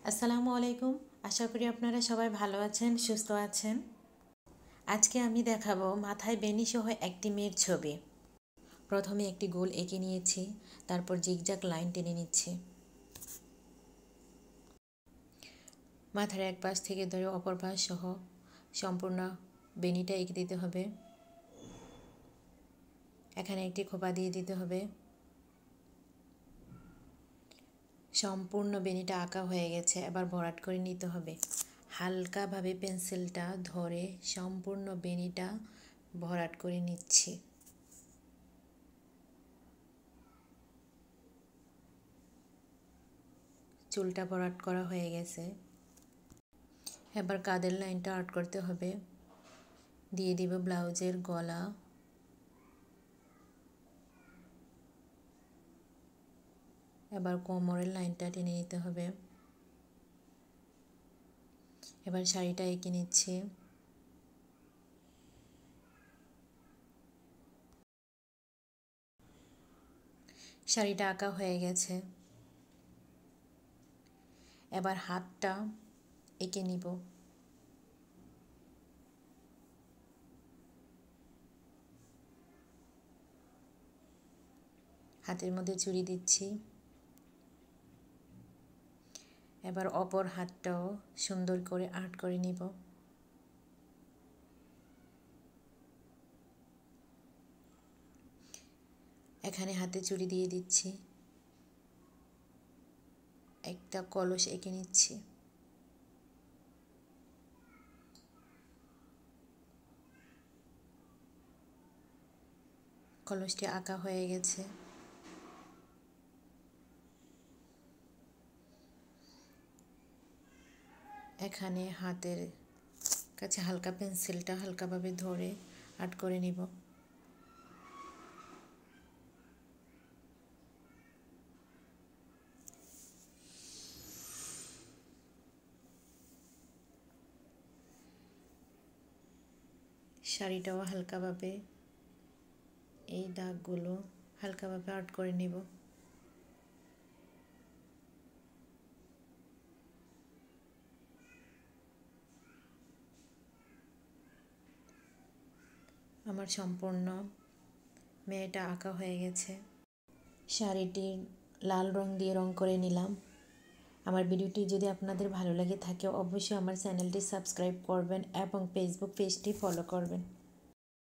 আসসালামু আলাইকুম। আশা করি আপনারা সবাই ভালো আছেন, সুস্থ আছেন। আজকে আমি দেখাবো মাথায় বেনি সহ একটি মেয়ের ছবি। প্রথমে একটি গোল এঁকে নিয়েছি, তারপর জিগজ্যাগ লাইন টেনে নিচ্ছি। মাথার এক পাশ থেকে ধরে অপর পাশ সহ সম্পূর্ণ বেনিটা এঁকে দিতে হবে। এখানে একটি খোপা দিয়ে দিতে হবে। সম্পূর্ণ বেনিটা আঁকা হয়ে গেছে, এবার ভরাট করে নিতে হবে। হালকাভাবে পেন্সিলটা ধরে সম্পূর্ণ বেনিটা ভরাট করে নিচ্ছি। চুলটা ভরাট করা হয়ে গেছে, এবার কাঁধের লাইনটা আর্ট করতে হবে। দিয়ে দিব ব্লাউজের গলা, এবার কোমরের লাইনটা টেনে নিতে হবে। এবার শাড়িটা এঁকে নিচ্ছি। শাড়িটা আঁকা হয়ে গেছে, এবার হাতটা এঁকে নিব। হাতের মধ্যে চুড়ি দিচ্ছি। এবার অপর হাতটাও সুন্দর করে আর্ট করে নিব। এখানে হাতে চুড়ি দিয়ে দিচ্ছি, একটা কলস এঁকে নিচ্ছি। কলসটি আঁকা হয়ে গেছে। এখানে হাতের কাছে হালকা পেন্সিলটা হালকাভাবে ধরে আর্ট করে নিব। শাড়িটাও হালকাভাবে এই দাগগুলো হালকাভাবে আর্ট করে নিব। আমার সম্পূর্ণ মেয়েটা আঁকা হয়ে গেছে। শাড়িটি লাল রং দিয়ে রং করে নিলাম। আমার ভিডিওটি যদি আপনাদের ভালো লাগে থাকে অবশ্যই আমার চ্যানেলটি সাবস্ক্রাইব করবেন এবং ফেসবুক পেজটি ফলো করবেন।